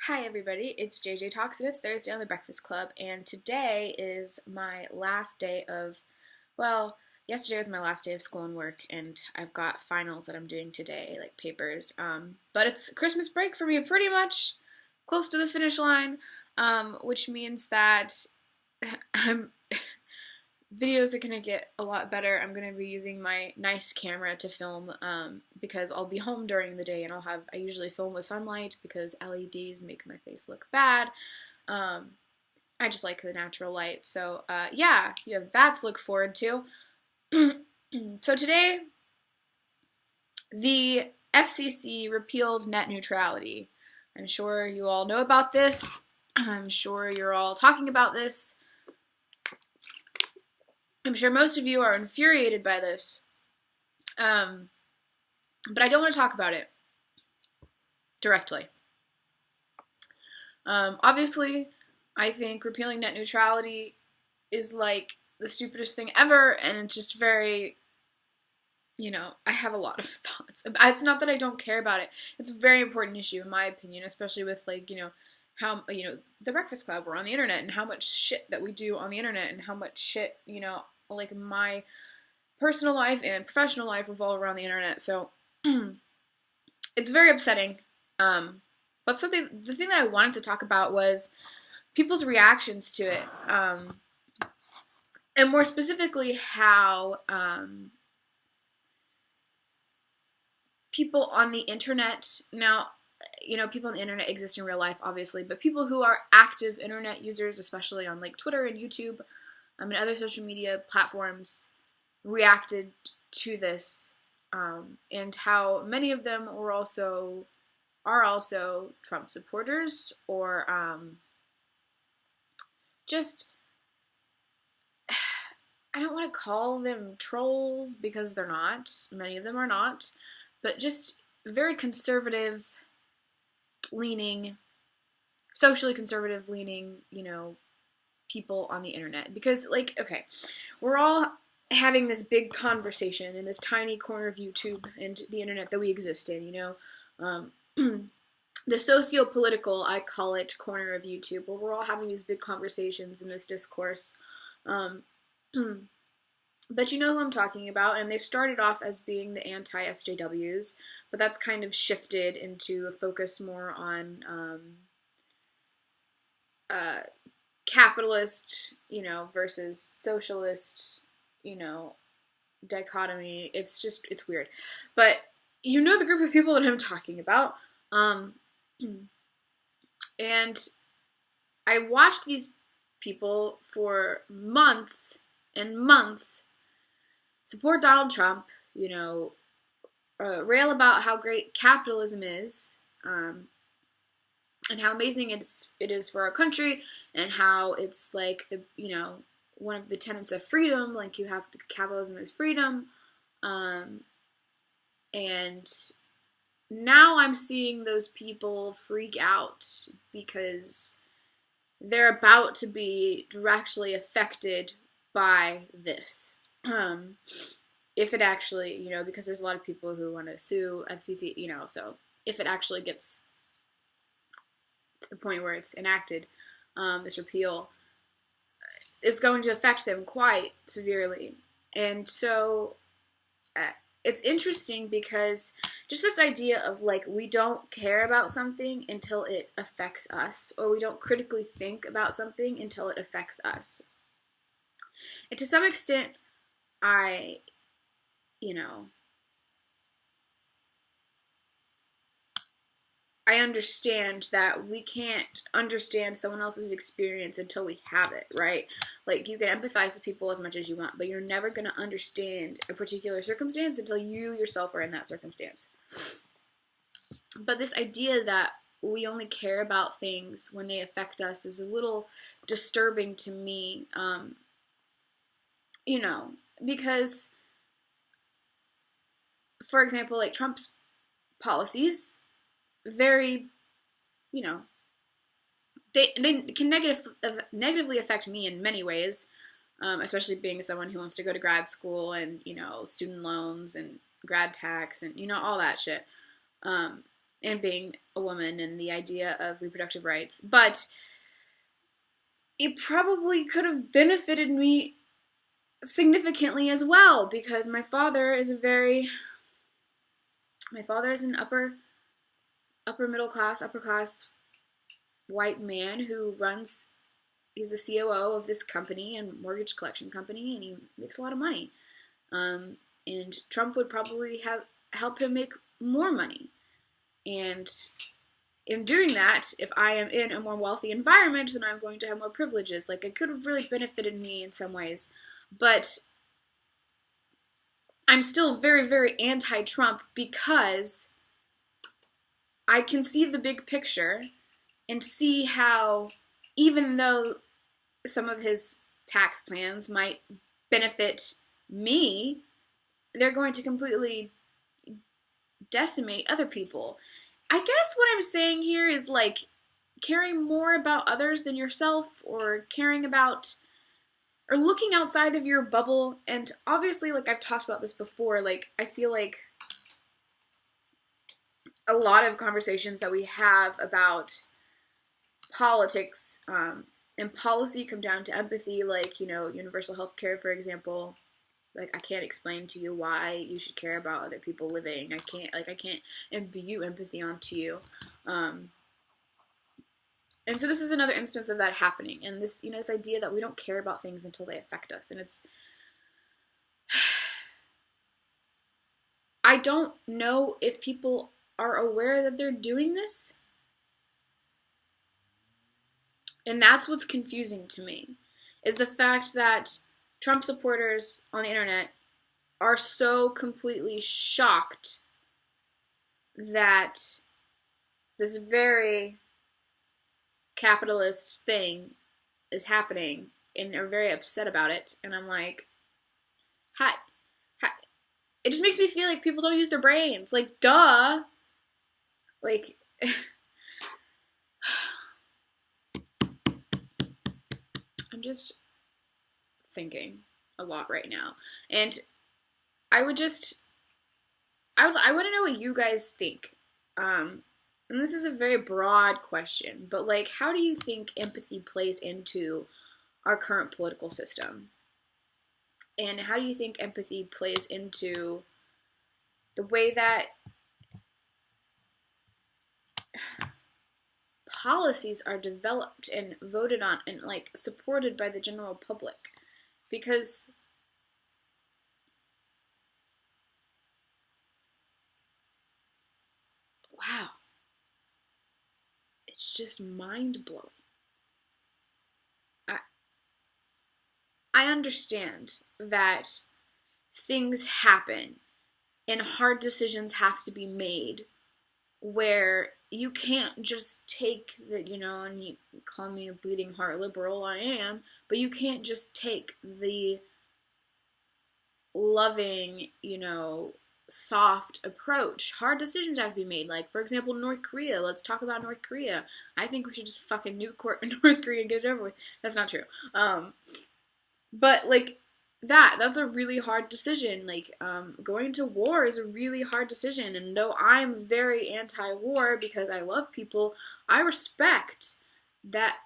Hi everybody, it's JJ Talks and it's Thursday on the Breakfast Club, and today is my last day of, yesterday was my last day of school and work, and I've got finals that I'm doing today, like papers, but it's Christmas break for me, pretty much close to the finish line, which means that I'm videos are gonna get a lot better. I'm gonna be using my nice camera to film because I'll be home during the day and I usually film with sunlight because LEDs make my face look bad. I just like the natural light. So yeah, you have that to look forward to. So today, the FCC repealed net neutrality. I'm sure you all know about this. I'm sure you're all talking about this. I'm sure most of you are infuriated by this, but I don't want to talk about it directly. Obviously, I think repealing net neutrality is like the stupidest thing ever, and it's just very, I have a lot of thoughts. It's not that I don't care about it. It's a very important issue, in my opinion, especially with, how, the Breakfast Club, we're on the internet, and how much shit that we do on the internet, and how much shit, like my personal life and professional life revolve around the internet, so it's very upsetting. But the thing that I wanted to talk about was people's reactions to it, and more specifically how people on the internet, now, people on the internet exist in real life, obviously, but people who are active internet users, especially on like Twitter and YouTube, and other social media platforms, reacted to this, and how many of them are also Trump supporters, or just, I don't want to call them trolls because they're not. Many of them are not, but just very conservative leaning, socially conservative leaning, people on the internet. Because, okay, we're all having this big conversation in this tiny corner of YouTube and the internet that we exist in, the socio-political, I call it, corner of YouTube, where we're all having these big conversations in this discourse. But you know who I'm talking about, and they started off as being the anti-SJWs, but that's kind of shifted into a focus more on capitalist, versus socialist, dichotomy. It's weird. But the group of people that I'm talking about. And I watched these people for months and months support Donald Trump, rail about how great capitalism is, and how amazing it is for our country, and how it's like one of the tenets of freedom, like capitalism is freedom, and now I'm seeing those people freak out because they're about to be directly affected by this. If it actually, because there's a lot of people who want to sue FCC, so if it actually gets to the point where it's enacted, this repeal, it's going to affect them quite severely. And so it's interesting because just this idea of, we don't care about something until it affects us, or we don't critically think about something until it affects us. And to some extent, I understand that we can't understand someone else's experience until we have it, right? Like, you can empathize with people as much as you want, but you're never going to understand a particular circumstance until you yourself are in that circumstance. But this idea that we only care about things when they affect us is a little disturbing to me, because, for example, like Trump's policies, very, they can negatively affect me in many ways, especially being someone who wants to go to grad school and, student loans and grad tax and, all that shit. and being a woman and the idea of reproductive rights. But it probably could have benefited me significantly as well, because my father is an upper middle class, upper class white man who he's the COO of this company and mortgage collection company, and he makes a lot of money. And Trump would probably help him make more money. And in doing that, if I am in a more wealthy environment, then I'm going to have more privileges. Like, it could have really benefited me in some ways. But I'm still very, very anti-Trump because I can see the big picture and see how, even though some of his tax plans might benefit me, they're going to completely decimate other people. I guess what I'm saying here is, like, caring more about others than yourself, or caring about, or looking outside of your bubble. And obviously, like, I've talked about this before, like, I feel like a lot of conversations that we have about politics and policy come down to empathy, like, you know, universal health care, for example. Like, I can't explain to you why you should care about other people living. I can't imbue empathy onto you. And so this is another instance of that happening. And this, you know, this idea that we don't care about things until they affect us. And it's, I don't know if people are aware that they're doing this. And that's what's confusing to me, is the fact that Trump supporters on the internet are so completely shocked that this very capitalist thing is happening, and are very upset about it. And I'm like, hi. It just makes me feel like people don't use their brains. Like, duh. Like, I'm just thinking a lot right now. And I want to know what you guys think. And this is a very broad question, but, like, how do you think empathy plays into our current political system? And how do you think empathy plays into the way that policies are developed and voted on and, like, supported by the general public? Because wow, it's just mind-blowing. I understand that things happen and hard decisions have to be made where you can't just take the, you know, and you call me a bleeding heart liberal, I am, but you can't just take the loving, you know, soft approach. Hard decisions have to be made. Like, for example, North Korea. Let's talk about North Korea. I think we should just fucking nuke North Korea and get it over with. That's not true. But, like, that's a really hard decision. Like, going to war is a really hard decision. And though I'm very anti-war because I love people, I respect that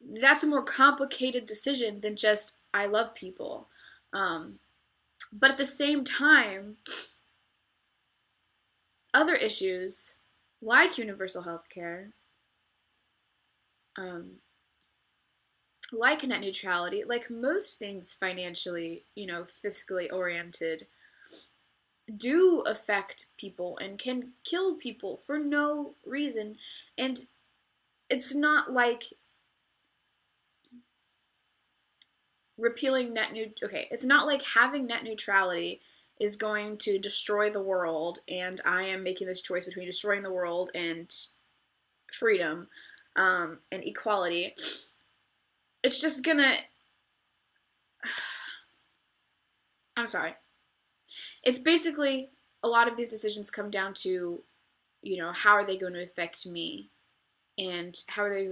that's a more complicated decision than just I love people. But at the same time, other issues like universal health care, like net neutrality, like most things financially, you know, fiscally oriented, do affect people and can kill people for no reason. And it's not like repealing it's not like having net neutrality is going to destroy the world, and I am making this choice between destroying the world and freedom, and equality. It's just gonna, I'm sorry. It's basically, a lot of these decisions come down to, you know, how are they going to affect me? And how are they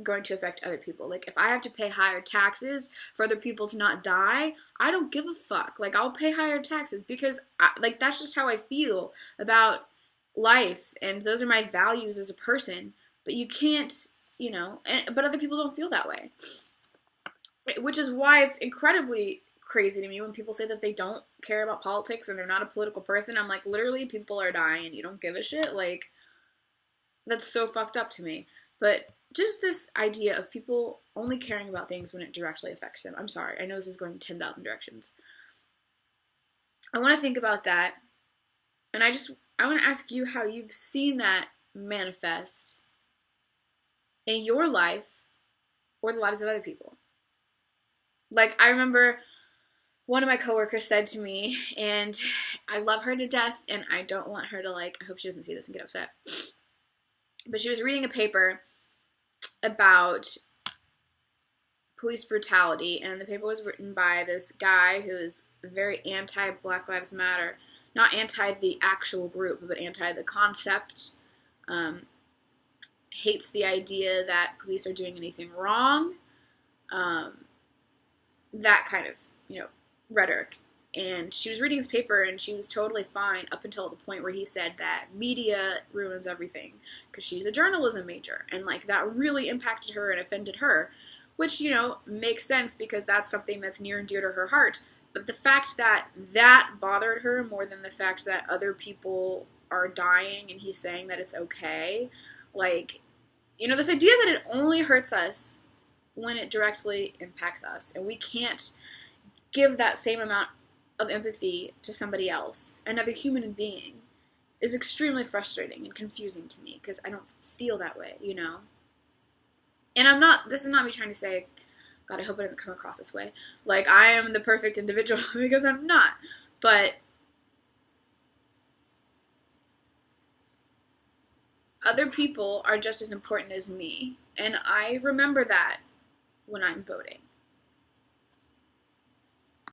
going to affect other people? Like, if I have to pay higher taxes for other people to not die, I don't give a fuck. Like, I'll pay higher taxes because, that's just how I feel about, life, and those are my values as a person, but you can't, but other people don't feel that way. Which is why it's incredibly crazy to me when people say that they don't care about politics and they're not a political person. I'm like, literally, people are dying and you don't give a shit? Like, that's so fucked up to me. But just this idea of people only caring about things when it directly affects them. I'm sorry, I know this is going 10,000 directions. I want to think about that, and I want to ask you how you've seen that manifest in your life or the lives of other people. Like, I remember one of my coworkers said to me, and I love her to death, and I don't want her to, I hope she doesn't see this and get upset, but she was reading a paper about police brutality, and the paper was written by this guy who is very anti-Black Lives Matter. Not anti the actual group, but anti the concept. Hates the idea that police are doing anything wrong. That kind of, rhetoric. And she was reading his paper, and she was totally fine up until the point where he said that media ruins everything, because she's a journalism major, and that really impacted her and offended her, which, makes sense because that's something that's near and dear to her heart. But the fact that bothered her more than the fact that other people are dying and he's saying that it's okay, this idea that it only hurts us when it directly impacts us, and we can't give that same amount of empathy to somebody else, another human being, is extremely frustrating and confusing to me, because I don't feel that way, And this is not me trying to say, God, I hope it doesn't come across this way, I am the perfect individual, because I'm not, but other people are just as important as me, and I remember that when I'm voting.